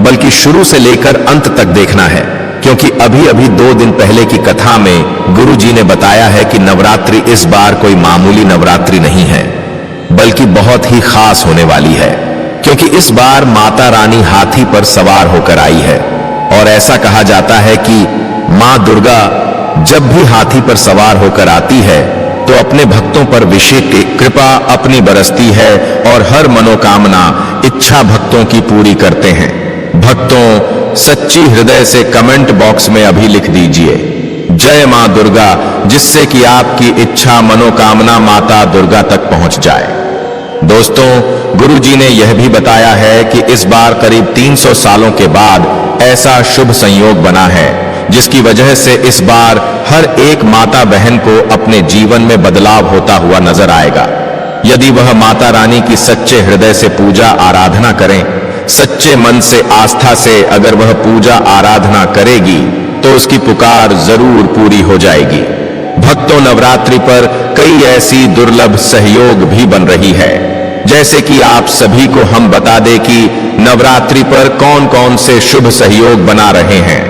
बल्कि शुरू से लेकर अंत तक देखना है, क्योंकि अभी अभी 2 दिन पहले की कथा में गुरुजी ने बताया है कि नवरात्रि इस बार कोई मामूली नवरात्रि नहीं है, बल्कि बहुत ही खास होने वाली है, क्योंकि इस बार माता रानी हाथी पर सवार होकर आई है। और ऐसा कहा जाता है कि मां दुर्गा जब भी हाथी पर सवार होकर आती है तो अपने भक्तों पर विशेष कृपा अपनी बरसती है और हर मनोकामना इच्छा भक्तों की पूरी करते हैं। भक्तों, सच्ची हृदय से कमेंट बॉक्स में अभी लिख दीजिए जय मां दुर्गा, जिससे कि आपकी इच्छा मनोकामना माता दुर्गा तक पहुंच जाए। दोस्तों, गुरुजी ने यह भी बताया है कि इस बार करीब 300 सालों के बाद ऐसा शुभ संयोग बना है, जिसकी वजह से इस बार हर एक माता बहन को अपने जीवन में बदलाव होता हुआ नजर आएगा। यदि वह माता रानी की सच्चे हृदय से पूजा आराधना करें, सच्चे मन से आस्था से अगर वह पूजा आराधना करेगी तो उसकी पुकार जरूर पूरी हो जाएगी। भक्तों, नवरात्रि पर कई ऐसी दुर्लभ सहयोग भी बन रही है, जैसे कि आप सभी को हम बता दें कि नवरात्रि पर कौन कौन से शुभ सहयोग बना रहे हैं।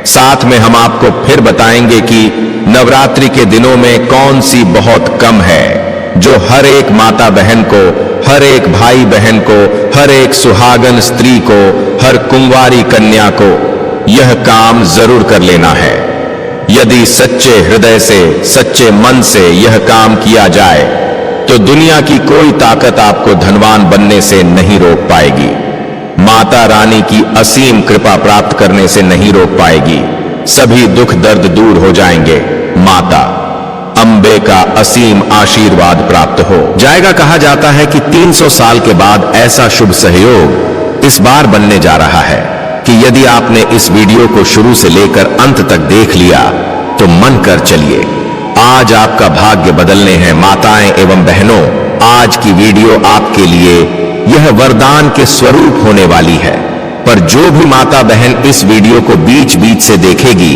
साथ में हम आपको फिर बताएंगे कि नवरात्रि के दिनों में कौन सी बहुत कम है, जो हर एक माता बहन को, हर एक भाई बहन को, हर एक सुहागन स्त्री को, हर कुंवारी कन्या को यह काम जरूर कर लेना है। यदि सच्चे हृदय से, सच्चे मन से यह काम किया जाए तो दुनिया की कोई ताकत आपको धनवान बनने से नहीं रोक पाएगी, माता रानी की असीम कृपा प्राप्त करने से नहीं रोक पाएगी। सभी दुख दर्द दूर हो जाएंगे, माता अंबे का असीम आशीर्वाद प्राप्त हो जाएगा। कहा जाता है कि 300 साल के बाद ऐसा शुभ सहयोग इस बार बनने जा रहा है कि यदि आपने इस वीडियो को शुरू से लेकर अंत तक देख लिया तो मन कर चलिए, आज आपका भाग्य बदलने हैं। माताएं एवं बहनों, आज की वीडियो आपके लिए यह वरदान के स्वरूप होने वाली है, पर जो भी माता बहन इस वीडियो को बीच बीच से देखेगी,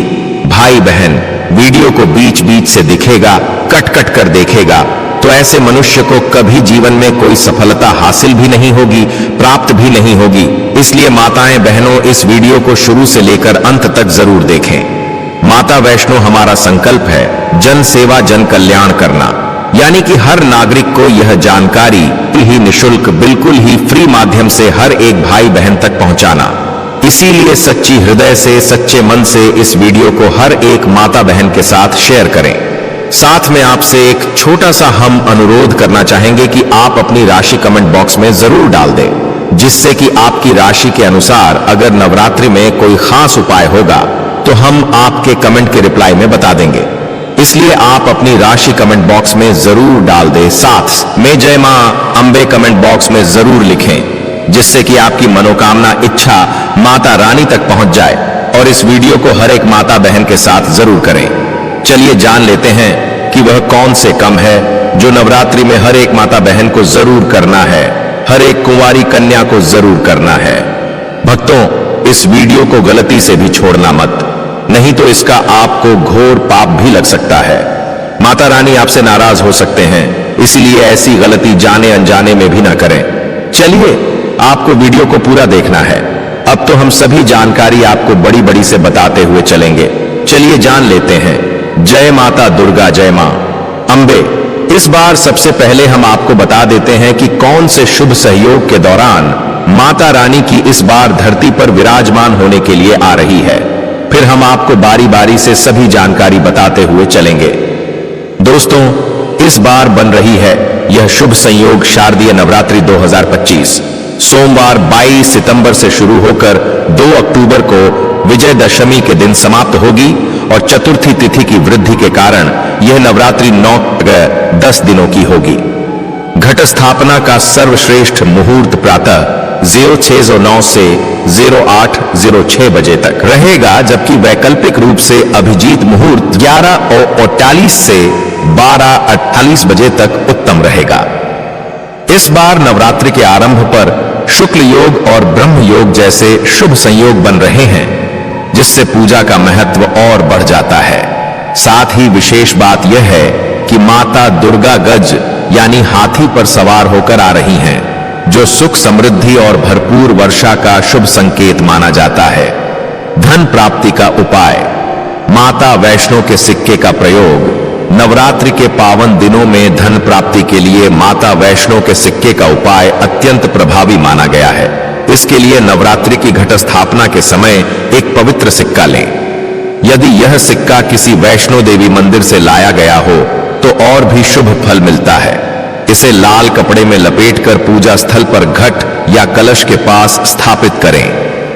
भाई बहन वीडियो को बीच बीच से दिखेगा, कट कट कर देखेगा, तो ऐसे मनुष्य को कभी जीवन में कोई सफलता हासिल भी नहीं होगी, प्राप्त भी नहीं होगी। इसलिए माताएं बहनों, इस वीडियो को शुरू से लेकर अंत तक जरूर देखें। माता वैष्णो हमारा संकल्प है जन सेवा जन कल्याण करना, यानी कि हर नागरिक को यह जानकारी ही निशुल्क, बिल्कुल ही फ्री माध्यम से हर एक भाई बहन तक पहुंचाना। इसीलिए सच्ची हृदय से, सच्चे मन से इस वीडियो को हर एक माता बहन के साथ शेयर करें। साथ में आपसे एक छोटा सा हम अनुरोध करना चाहेंगे कि आप अपनी राशि कमेंट बॉक्स में जरूर डाल दें, जिससे कि आपकी राशि के अनुसार अगर नवरात्रि में कोई खास उपाय होगा तो हम आपके कमेंट के रिप्लाई में बता देंगे। इसलिए आप अपनी राशि कमेंट बॉक्स में जरूर डाल दें। साथ में जय मां अंबे कमेंट बॉक्स में जरूर लिखें, जिससे कि आपकी मनोकामना इच्छा माता रानी तक पहुंच जाए। और इस वीडियो को हर एक माता बहन के साथ जरूर करें। चलिए जान लेते हैं कि वह कौन से कम है जो नवरात्रि में हर एक माता बहन को जरूर करना है, हर एक कुंवारी कन्या को जरूर करना है। भक्तों, इस वीडियो को गलती से भी छोड़ना मत, नहीं तो इसका आपको घोर पाप भी लग सकता है। माता रानी आपसे नाराज हो सकते हैं, इसलिए ऐसी गलती जाने अनजाने में भी ना करें। चलिए, आपको वीडियो को पूरा देखना है। अब तो हम सभी जानकारी आपको बड़ी बड़ी से बताते हुए चलेंगे। चलिए जान लेते हैं। जय माता दुर्गा, जय मां अंबे। इस बार सबसे पहले हम आपको बता देते हैं कि कौन से शुभ सहयोग के दौरान माता रानी की इस बार धरती पर विराजमान होने के लिए आ रही है। फिर हम आपको बारी बारी से सभी जानकारी बताते हुए चलेंगे। दोस्तों, इस बार बन रही है यह शुभ संयोग शारदीय नवरात्रि 2025 सोमवार 22 सितंबर से शुरू होकर 2 अक्टूबर को विजयदशमी के दिन समाप्त होगी और चतुर्थी तिथि की वृद्धि के कारण यह नवरात्रि 9-10 दिनों की होगी। घट स्थापना का सर्वश्रेष्ठ मुहूर्त प्रातः 0609 से 0806 बजे तक रहेगा, जबकि वैकल्पिक रूप से अभिजीत मुहूर्त 11:48 से 12:48 बजे तक उत्तम रहेगा। इस बार नवरात्रि के आरंभ पर शुक्ल योग और ब्रह्म योग जैसे शुभ संयोग बन रहे हैं, जिससे पूजा का महत्व और बढ़ जाता है। साथ ही विशेष बात यह है कि माता दुर्गा गज यानी हाथी पर सवार होकर आ रही हैं, जो सुख समृद्धि और भरपूर वर्षा का शुभ संकेत माना जाता है। धन प्राप्ति का उपाय। माता वैष्णो के सिक्के का प्रयोग। नवरात्रि के पावन दिनों में धन प्राप्ति के लिए माता वैष्णो के सिक्के का उपाय अत्यंत प्रभावी माना गया है। इसके लिए नवरात्रि की घट स्थापना के समय एक पवित्र सिक्का लें। यदि यह सिक्का किसी वैष्णो देवी मंदिर से लाया गया हो तो और भी शुभ फल मिलता है। इसे लाल कपड़े में लपेटकर पूजा स्थल पर घट या कलश के पास स्थापित करें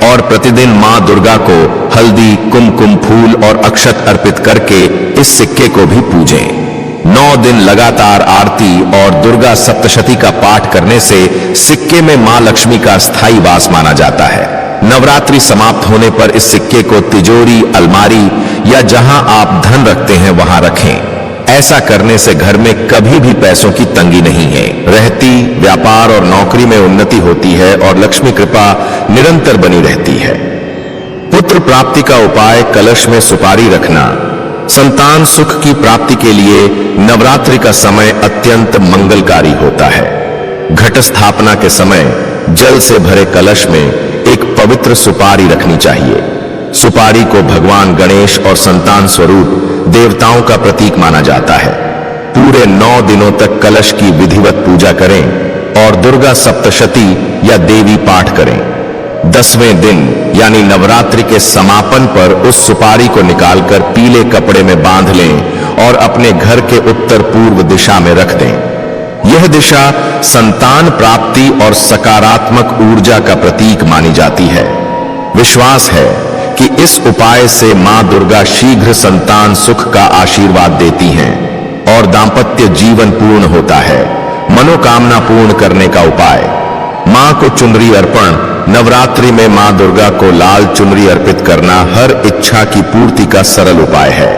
और प्रतिदिन मां दुर्गा को हल्दी, कुमकुम, फूल और अक्षत अर्पित करके इस सिक्के को भी पूजें। 9 दिन लगातार आरती और दुर्गा सप्तशती का पाठ करने से सिक्के में मां लक्ष्मी का स्थायी वास माना जाता है। नवरात्रि समाप्त होने पर इस सिक्के को तिजोरी, अलमारी या जहां आप धन रखते हैं वहां रखें। ऐसा करने से घर में कभी भी पैसों की तंगी नहीं है रहती, व्यापार और नौकरी में उन्नति होती है और लक्ष्मी कृपा निरंतर बनी रहती है। पुत्र प्राप्ति का उपाय। कलश में सुपारी रखना। संतान सुख की प्राप्ति के लिए नवरात्रि का समय अत्यंत मंगलकारी होता है। घट स्थापना के समय जल से भरे कलश में एक पवित्र सुपारी रखनी चाहिए। सुपारी को भगवान गणेश और संतान स्वरूप देवताओं का प्रतीक माना जाता है। पूरे 9 दिनों तक कलश की विधिवत पूजा करें और दुर्गा सप्तशती या देवी पाठ करें। 10वें दिन यानी नवरात्रि के समापन पर उस सुपारी को निकालकर पीले कपड़े में बांध लें और अपने घर के उत्तर पूर्व दिशा में रख दें। यह दिशा संतान प्राप्ति और सकारात्मक ऊर्जा का प्रतीक मानी जाती है। विश्वास है कि इस उपाय से मां दुर्गा शीघ्र संतान सुख का आशीर्वाद देती हैं और दांपत्य जीवन पूर्ण होता है। मनोकामना पूर्ण करने का उपाय। मां को चुनरी अर्पण। नवरात्रि में मां दुर्गा को लाल चुनरी अर्पित करना हर इच्छा की पूर्ति का सरल उपाय है।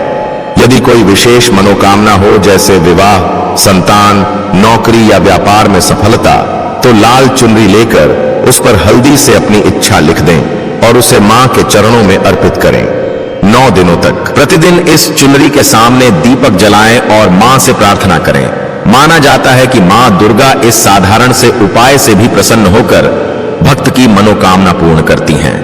यदि कोई विशेष मनोकामना हो जैसे विवाह, संतान, नौकरी या व्यापार में सफलता, तो लाल चुनरी लेकर उस पर हल्दी से अपनी इच्छा लिख दें और उसे मां के चरणों में अर्पित करें। 9 दिनों तक प्रतिदिन इस चुनरी के सामने दीपक जलाएं और मां से प्रार्थना करें। माना जाता है कि मां दुर्गा इस साधारण से उपाय से भी प्रसन्न होकर भक्त की मनोकामना पूर्ण करती हैं।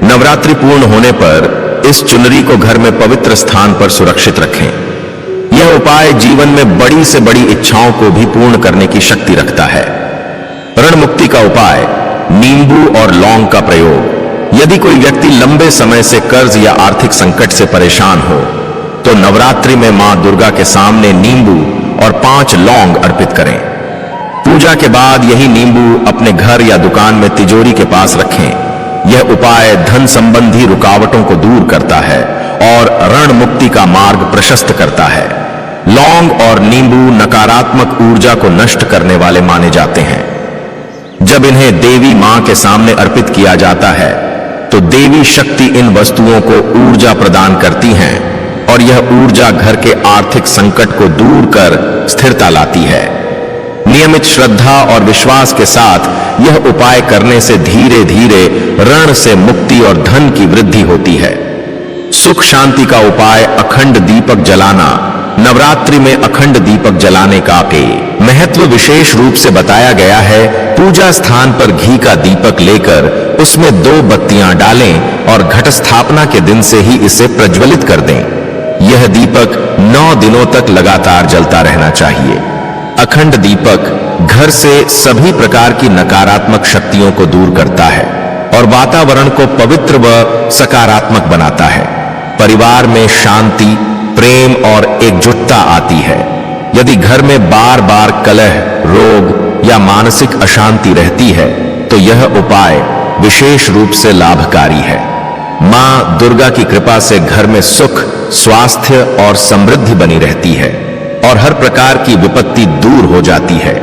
नवरात्रि पूर्ण होने पर इस चुनरी को घर में पवित्र स्थान पर सुरक्षित रखें। यह उपाय जीवन में बड़ी से बड़ी इच्छाओं को भी पूर्ण करने की शक्ति रखता है। ऋण मुक्ति का उपाय। नींबू और लौंग का प्रयोग। यदि कोई व्यक्ति लंबे समय से कर्ज या आर्थिक संकट से परेशान हो तो नवरात्रि में मां दुर्गा के सामने नींबू और 5 लौंग अर्पित करें। पूजा के बाद यही नींबू अपने घर या दुकान में तिजोरी के पास रखें। यह उपाय धन संबंधी रुकावटों को दूर करता है और ऋण मुक्ति का मार्ग प्रशस्त करता है। लौंग और नींबू नकारात्मक ऊर्जा को नष्ट करने वाले माने जाते हैं। जब इन्हें देवी मां के सामने अर्पित किया जाता है तो देवी शक्ति इन वस्तुओं को ऊर्जा प्रदान करती हैं और यह ऊर्जा घर के आर्थिक संकट को दूर कर स्थिरता लाती है। नियमित श्रद्धा और विश्वास के साथ यह उपाय करने से धीरे धीरे ऋण से मुक्ति और धन की वृद्धि होती है। सुख शांति का उपाय। अखंड दीपक जलाना। नवरात्रि में अखंड दीपक जलाने का महत्व विशेष रूप से बताया गया है। पूजा स्थान पर घी का दीपक लेकर उसमें 2 बत्तियां डालें और घट स्थापना के दिन से ही इसे प्रज्वलित कर दें। यह दीपक 9 दिनों तक लगातार जलता रहना चाहिए। अखंड दीपक घर से सभी प्रकार की नकारात्मक शक्तियों को दूर करता है और वातावरण को पवित्र व सकारात्मक बनाता है। परिवार में शांति, प्रेम और एकजुटता आती है। यदि घर में बार बार कलह, रोग या मानसिक अशांति रहती है तो यह उपाय विशेष रूप से लाभकारी है। मां दुर्गा की कृपा से घर में सुख, स्वास्थ्य और समृद्धि बनी रहती है और हर प्रकार की विपत्ति दूर हो जाती है।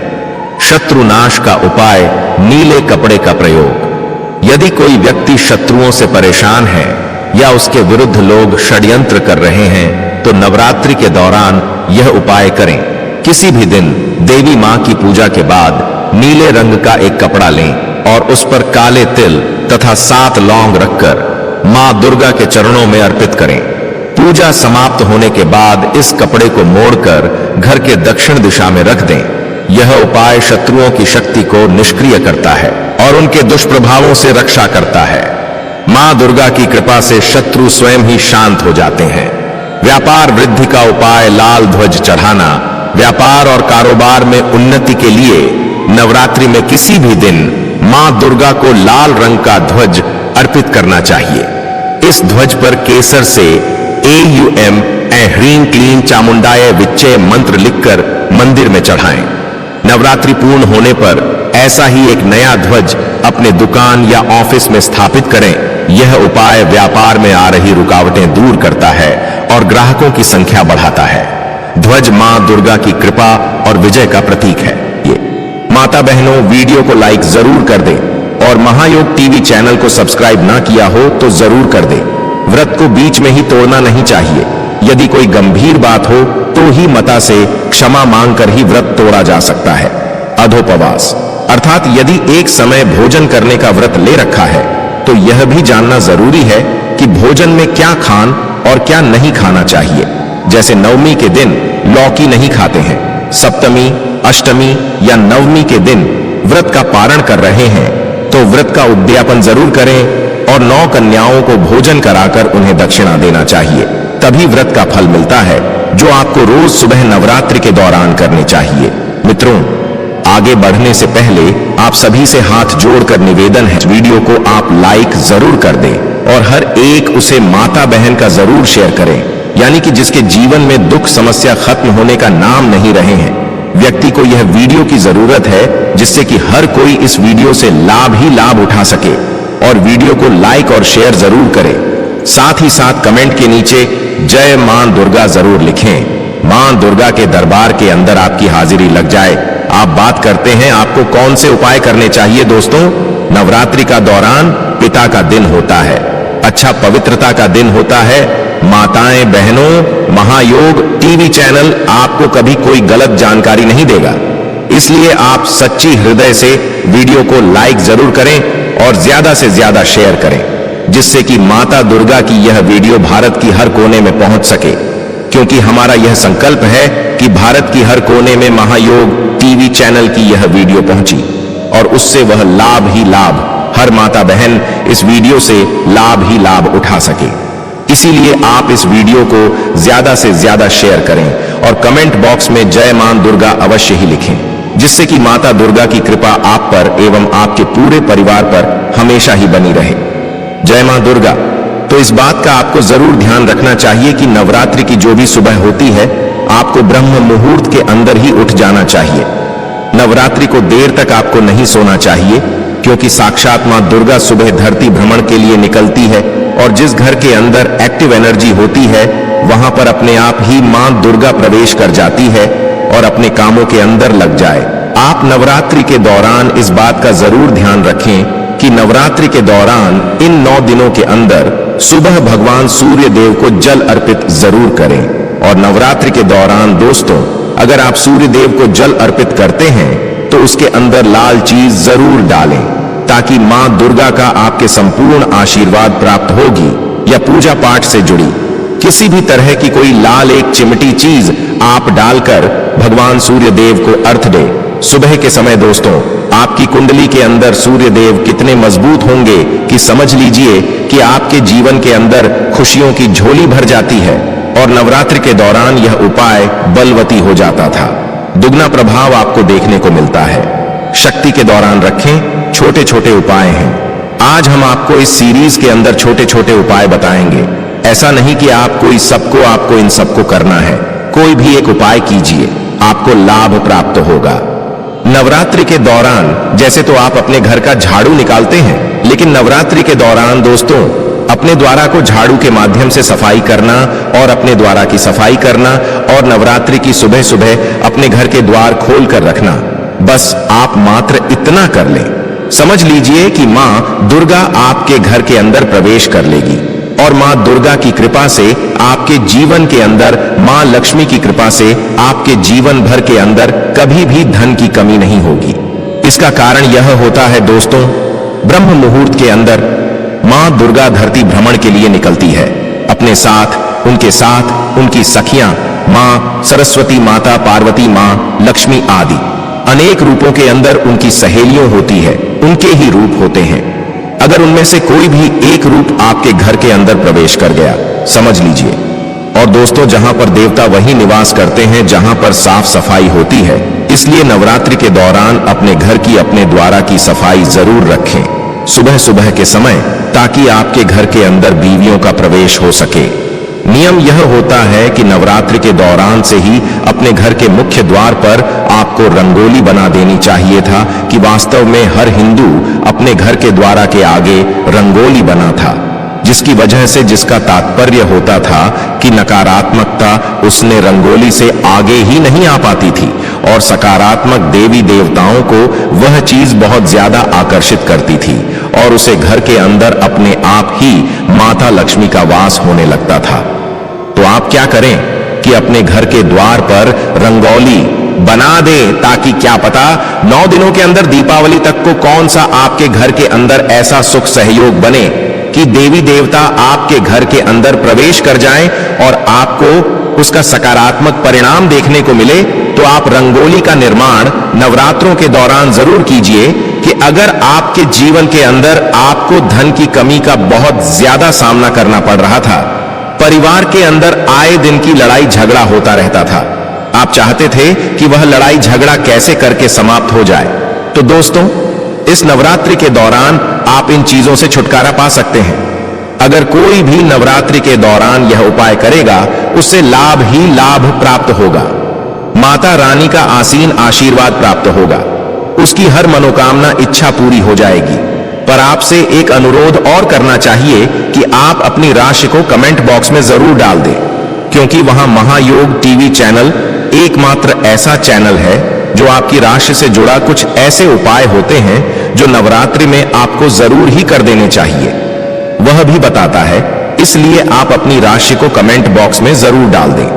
शत्रु नाश का उपाय। नीले कपड़े का प्रयोग। यदि कोई व्यक्ति शत्रुओं से परेशान है या उसके विरुद्ध लोग षड्यंत्र कर रहे हैं तो नवरात्रि के दौरान यह उपाय करें। किसी भी दिन देवी मां की पूजा के बाद नीले रंग का एक कपड़ा लें और उस पर काले तिल तथा 7 लौंग रखकर मां दुर्गा के चरणों में अर्पित करें। पूजा समाप्त होने के बाद इस कपड़े को मोड़कर घर के दक्षिण दिशा में रख दें। यह उपाय शत्रुओं की शक्ति को निष्क्रिय करता है और उनके दुष्प्रभावों से रक्षा करता है। मां दुर्गा की कृपा से शत्रु स्वयं ही शांत हो जाते हैं। व्यापार वृद्धि का उपाय लाल ध्वज चढ़ाना। व्यापार और कारोबार में उन्नति के लिए नवरात्रि में किसी भी दिन मां दुर्गा को लाल रंग का ध्वज अर्पित करना चाहिए। इस ध्वज पर केसर से AUM ह्रीं क्लीं चामुंडाय विच्चे मंत्र लिखकर मंदिर में चढ़ाएं। नवरात्रि पूर्ण होने पर ऐसा ही एक नया ध्वज अपने दुकान या ऑफिस में स्थापित करें। यह उपाय व्यापार में आ रही रुकावटें दूर करता है और ग्राहकों की संख्या बढ़ाता है। ध्वज मां दुर्गा की कृपा और विजय का प्रतीक है। ये माता बहनों, वीडियो को लाइक जरूर कर दें और महायोग टीवी चैनल को सब्सक्राइब ना किया हो तो जरूर कर दें। व्रत को बीच में ही तोड़ना नहीं चाहिए। यदि कोई गंभीर बात हो तो ही माता से क्षमा मांगकर ही व्रत तोड़ा जा सकता है। अधोपवास अर्थात यदि एक समय भोजन करने का व्रत ले रखा है तो यह भी जानना जरूरी है कि भोजन में क्या खान और क्या नहीं खाना चाहिए। जैसे नवमी के दिन लौकी नहीं खाते हैं, सप्तमी, अष्टमी या नवमी के दिन व्रत का पारण कर रहे हैं तो व्रत का उद्यापन जरूर करें और 9 कन्याओं को भोजन कराकर उन्हें दक्षिणा देना चाहिए। तभी व्रत का फल मिलता है जो आपको रोज सुबह नवरात्रि के दौरान करने चाहिए। मित्रों, आगे बढ़ने से पहले आप सभी से हाथ जोड़कर निवेदन है, वीडियो को आप लाइक जरूर कर दें और हर एक उसे माता बहन का जरूर शेयर करें, यानी कि जिसके जीवन में दुख समस्या खत्म होने का नाम नहीं रहे हैं। व्यक्ति को यह वीडियो की जरूरत है जिससे कि हर कोई इस वीडियो से लाभ ही लाभ उठा सके और वीडियो को लाइक और शेयर जरूर करें। साथ ही साथ कमेंट के नीचे जय मां दुर्गा जरूर लिखें। मां दुर्गा के दरबार के अंदर आपकी हाजिरी लग जाए। आप बात करते हैं आपको कौन से उपाय करने चाहिए दोस्तों। नवरात्रि का दौरान पिता का दिन होता है, अच्छा पवित्रता का दिन होता है। माताएं बहनों, महायोग टीवी चैनल आपको कभी कोई गलत जानकारी नहीं देगा, इसलिए आप सच्ची हृदय से वीडियो को लाइक जरूर करें और ज्यादा से ज्यादा शेयर करें, जिससे कि माता दुर्गा की यह वीडियो भारत की हर कोने में पहुंच सके। क्योंकि हमारा यह संकल्प है कि भारत की हर कोने में महायोग टीवी चैनल की यह वीडियो पहुंची और उससे वह लाभ ही लाभ, हर माता बहन इस वीडियो से लाभ ही लाभ उठा सके। इसीलिए आप इस वीडियो को ज्यादा से ज्यादा शेयर करें और कमेंट बॉक्स में जय मां दुर्गा अवश्य ही लिखें, जिससे कि माता दुर्गा की कृपा आप पर एवं आपके पूरे परिवार पर हमेशा ही बनी रहे। जय मां दुर्गा। तो इस बात का आपको जरूर ध्यान रखना चाहिए कि नवरात्रि की जो भी सुबह होती है आपको ब्रह्म मुहूर्त के अंदर ही उठ जाना चाहिए। नवरात्रि को देर तक आपको नहीं सोना चाहिए, क्योंकि साक्षात मां दुर्गा सुबह धरती भ्रमण के लिए निकलती है और जिस घर के अंदर एक्टिव एनर्जी होती है वहां पर अपने आप ही मां दुर्गा प्रवेश कर जाती है और अपने कामों के अंदर लग जाए। आप नवरात्रि के दौरान इस बात का जरूर ध्यान रखें कि नवरात्रि के दौरान इन 9 दिनों के अंदर सुबह भगवान सूर्य देव को जल अर्पित जरूर करें। और नवरात्रि के दौरान दोस्तों, अगर आप सूर्य देव को जल अर्पित करते हैं तो उसके अंदर लाल चीज जरूर डालें, ताकि मां दुर्गा का आपके संपूर्ण आशीर्वाद प्राप्त होगी। या पूजा पाठ से जुड़ी किसी भी तरह की कोई लाल एक चिमटी चीज आप डालकर भगवान सूर्य देव को अर्घ दें। सुबह के समय दोस्तों, आपकी कुंडली के अंदर सूर्य देव कितने मजबूत होंगे कि समझ लीजिए कि आपके जीवन के अंदर खुशियों की झोली भर जाती है। और नवरात्रि के दौरान यह उपाय बलवती हो जाता था। दुगना प्रभाव आपको देखने को मिलता है। शक्ति के दौरान रखें, छोटे छोटे उपाय हैं। आज हम आपको इस सीरीज के अंदर छोटे छोटे उपाय बताएंगे। ऐसा नहीं कि आपको इन सबको करना है। कोई भी एक उपाय कीजिए, आपको लाभ प्राप्त होगा। नवरात्रि के दौरान जैसे तो आप अपने घर का झाड़ू निकालते हैं, लेकिन नवरात्रि के दौरान दोस्तों अपने द्वारा को झाड़ू के माध्यम से सफाई करना और अपने द्वारा की सफाई करना और नवरात्रि की सुबह सुबह अपने घर के द्वार खोल कर रखना, बस आप मात्र इतना कर लें। समझ लीजिए कि मां दुर्गा आपके घर के अंदर प्रवेश कर लेगी और मां दुर्गा की कृपा से आपके जीवन के अंदर, मां लक्ष्मी की कृपा से आपके जीवन भर के अंदर कभी भी धन की कमी नहीं होगी। इसका कारण यह होता है दोस्तों, ब्रह्म मुहूर्त के अंदर मां दुर्गा धरती भ्रमण के लिए निकलती है। अपने साथ उनकी सखियां मां सरस्वती, माता पार्वती, मां लक्ष्मी आदि अनेक रूपों के अंदर उनकी सहेलियों होती है, उनके ही रूप होते हैं। अगर उनमें से कोई भी एक रूप आपके घर के अंदर प्रवेश कर गया, समझ लीजिए। और दोस्तों, जहां पर देवता वही निवास करते हैं जहां पर साफ सफाई होती है। इसलिए नवरात्रि के दौरान अपने घर की, अपने द्वारा की सफाई जरूर रखें सुबह सुबह के समय, ताकि आपके घर के अंदर बीवियों का प्रवेश हो सके। नियम यह होता है कि नवरात्रि के दौरान से ही अपने घर के मुख्य द्वार पर आपको रंगोली बना देनी चाहिए था, कि वास्तव में हर हिंदू अपने घर के द्वार के आगे रंगोली बना था, जिसकी वजह से, जिसका तात्पर्य होता था कि नकारात्मकता उसने रंगोली से आगे ही नहीं आ पाती थी, और सकारात्मक देवी देवताओं को वह चीज बहुत ज्यादा आकर्षित करती थी, और उसे घर के अंदर अपने आप ही माता लक्ष्मी का वास होने लगता था। तो आप क्या करें कि अपने घर के द्वार पर रंगोली बना दें, ताकि क्या पता 9 दिनों के अंदर दीपावली तक को कौन सा आपके घर के अंदर ऐसा सुख सहयोग बने कि देवी देवता आपके घर के अंदर प्रवेश कर जाएं और आपको उसका सकारात्मक परिणाम देखने को मिले। तो आप रंगोली का निर्माण नवरात्रों के दौरान जरूर कीजिए, कि अगर आपके जीवन के अंदर आपको धन की कमी का बहुत ज्यादा सामना करना पड़ रहा था, परिवार के अंदर आए दिन की लड़ाई झगड़ा होता रहता था, आप चाहते थे कि वह लड़ाई झगड़ा कैसे करके समाप्त हो जाए, तो दोस्तों, इस नवरात्रि के दौरान आप इन चीजों से छुटकारा पा सकते हैं। अगर कोई भी नवरात्रि के दौरान यह उपाय करेगा, उससे लाभ ही लाभ प्राप्त होगा। माता रानी का आसीन आशीर्वाद प्राप्त होगा, उसकी हर मनोकामना इच्छा पूरी हो जाएगी। पर आपसे एक अनुरोध और करना चाहिए कि आप अपनी राशि को कमेंट बॉक्स में जरूर डाल दें, क्योंकि वहां महायोग टीवी चैनल एकमात्र ऐसा चैनल है जो आपकी राशि से जुड़ा कुछ ऐसे उपाय होते हैं जो नवरात्रि में आपको जरूर ही कर देने चाहिए, वह भी बताता है। इसलिए आप अपनी राशि को कमेंट बॉक्स में जरूर डाल दें।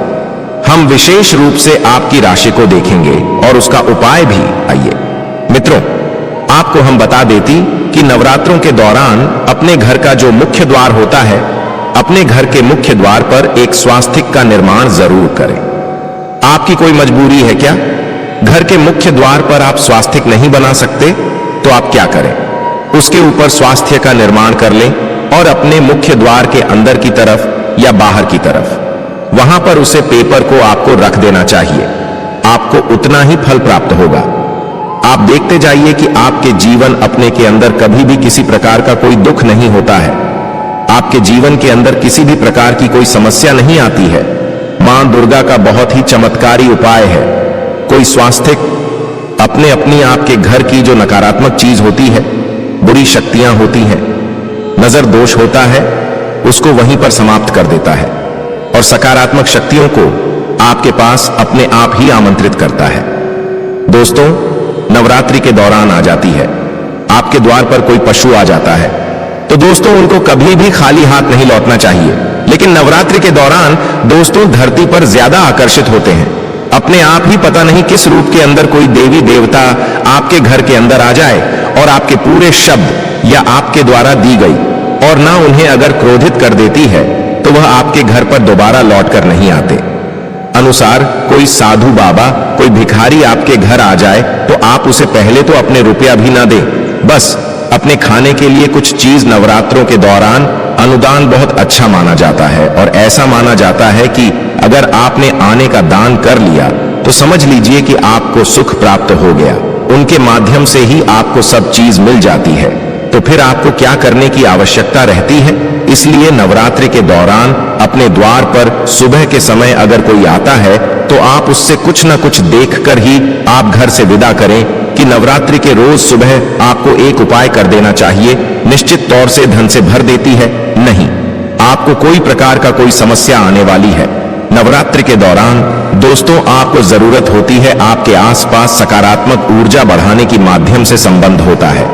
हम विशेष रूप से आपकी राशि को देखेंगे और उसका उपाय भी। आइए मित्रों, आपको हम बता देती कि नवरात्रों के दौरान अपने घर का जो मुख्य द्वार होता है, अपने घर के मुख्य द्वार पर एक स्वास्तिक का निर्माण जरूर करें। आपकी कोई मजबूरी है क्या? घर के मुख्य द्वार पर आप स्वास्तिक नहीं बना सकते? तो आप क्या करें, उसके ऊपर स्वास्थ्य का निर्माण कर लें और अपने मुख्य द्वार के अंदर की तरफ या बाहर की तरफ वहां पर उसे पेपर को आपको रख देना चाहिए। आपको उतना ही फल प्राप्त होगा। आप देखते जाइए कि आपके जीवन अपने के अंदर कभी भी किसी प्रकार का कोई दुख नहीं होता है, आपके जीवन के अंदर किसी भी प्रकार की कोई समस्या नहीं आती है। मां दुर्गा का बहुत ही चमत्कारी उपाय है। कोई स्वास्तिक अपने अपनी आपके घर की जो नकारात्मक चीज होती है, बुरी शक्तियां होती हैं, नजर दोष होता है, उसको वहीं पर समाप्त कर देता है और सकारात्मक शक्तियों को आपके पास अपने आप ही आमंत्रित करता है। दोस्तों, नवरात्रि के दौरान आ जाती है, आपके द्वार पर कोई पशु आ जाता है, तो दोस्तों उनको कभी भी खाली हाथ नहीं लौटना चाहिए। लेकिन नवरात्रि के दौरान दोस्तों धरती पर ज्यादा आकर्षित होते हैं। अपने आप ही पता नहीं किस रूप के अंदर कोई देवी देवता आपके घर के अंदर आ जाए और आपके पूरे शब्द या आपके द्वारा दी गई और ना उन्हें अगर क्रोधित कर देती है, तो वह आपके घर पर दोबारा लौट कर नहीं आते। अनुसार कोई साधु बाबा, कोई भिखारी आपके घर आ जाए, तो आप उसे पहले तो अपने रुपया भी ना दें, बस अपने खाने के लिए कुछ चीज नवरात्रों के दौरान अनुदान बहुत अच्छा माना जाता है। और ऐसा माना जाता है कि अगर आपने आने का दान कर लिया तो समझ लीजिए कि आपको सुख प्राप्त हो गया। उनके माध्यम से ही आपको सब चीज मिल जाती है, तो फिर आपको क्या करने की आवश्यकता रहती है? इसलिए नवरात्रि के दौरान अपने द्वार पर सुबह के समय अगर कोई आता है, तो आप उससे कुछ न कुछ देखकर ही आप घर से विदा करें कि नवरात्रि के रोज सुबह आपको एक उपाय कर देना चाहिए। निश्चित तौर से धन से भर देती है नहीं, आपको कोई प्रकार का कोई समस्या आने वाली है। नवरात्रि के दौरान दोस्तों आपको जरूरत होती है आपके आसपास सकारात्मक ऊर्जा बढ़ाने की माध्यम से संबंध होता है।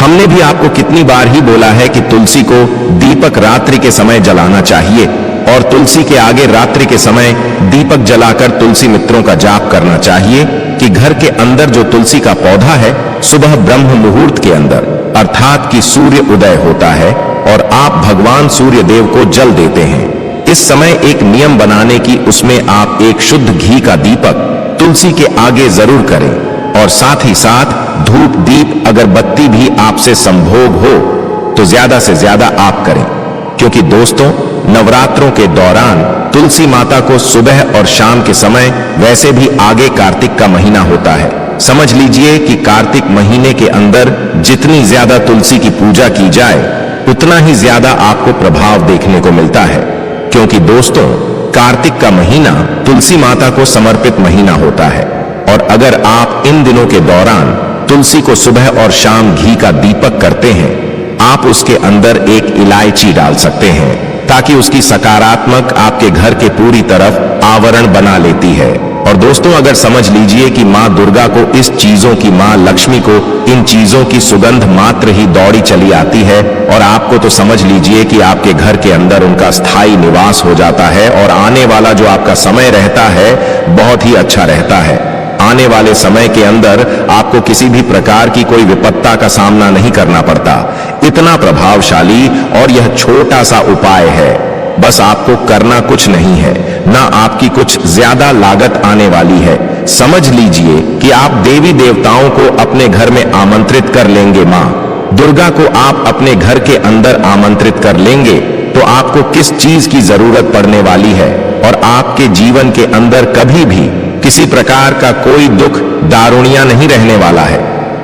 हमने भी आपको कितनी बार ही बोला है कि तुलसी को दीपक रात्रि के समय जलाना चाहिए और तुलसी के आगे रात्रि के समय दीपक जलाकर तुलसी मित्रों का जाप करना चाहिए कि घर के अंदर जो तुलसी का पौधा है, सुबह ब्रह्म मुहूर्त के अंदर अर्थात कि सूर्य उदय होता है और आप भगवान सूर्य देव को जल देते हैं। इस समय एक नियम बनाने की, उसमें आप एक शुद्ध घी का दीपक तुलसी के आगे जरूर करें और साथ ही साथ धूप दीप अगरबत्ती भी आपसे संभोग हो तो ज्यादा से ज्यादा आप करें, क्योंकि दोस्तों नवरात्रों के दौरान तुलसी माता को सुबह और शाम के समय, वैसे भी आगे कार्तिक का महीना होता है, समझ लीजिए कि कार्तिक महीने के अंदर जितनी ज्यादा तुलसी की पूजा की जाए उतना ही ज्यादा आपको प्रभाव देखने को मिलता है। क्योंकि दोस्तों कार्तिक का महीना तुलसी माता को समर्पित महीना होता है और अगर आप इन दिनों के दौरान तुलसी को सुबह और शाम घी का दीपक करते हैं, आप उसके अंदर एक इलायची डाल सकते हैं ताकि उसकी सकारात्मक आपके घर के पूरी तरफ आवरण बना लेती है। और दोस्तों अगर समझ लीजिए कि माँ दुर्गा को, इस चीजों की माँ लक्ष्मी को इन चीजों की सुगंध मात्र ही दौड़ी चली आती है और आपको तो समझ लीजिए कि आपके घर के अंदर उनका स्थायी निवास हो जाता है और आने वाला जो आपका समय रहता है बहुत ही अच्छा रहता है। आने वाले समय के अंदर आपको किसी भी प्रकार की कोई विपत्ता का सामना नहीं करना पड़ता। इतना प्रभावशाली और यह छोटा सा उपाय है, बस आपको करना कुछ नहीं है, ना आपकी कुछ ज्यादा लागत आने वाली है। समझ लीजिए कि आप देवी देवताओं को अपने घर में आमंत्रित कर लेंगे, माँ दुर्गा को आप अपने घर के अंदर आमंत्रित कर लेंगे तो आपको किस चीज की जरूरत पड़ने वाली है और आपके जीवन के अंदर कभी भी किसी प्रकार का कोई दुख दारुणिया नहीं रहने वाला है।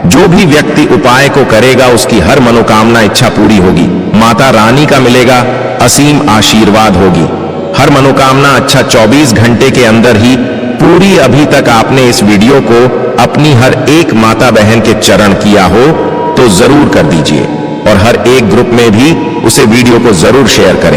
जो भी व्यक्ति उपाय को करेगा उसकी हर मनोकामना इच्छा पूरी होगी, माता रानी का मिलेगा असीम आशीर्वाद होगी। हर मनोकामना अच्छा 24 घंटे के अंदर ही पूरी। अभी तक आपने इस वीडियो को अपनी हर एक माता बहन के चरण किया हो तो जरूर कर दीजिए और हर एक ग्रुप में भी उसे वीडियो को जरूर शेयर करें।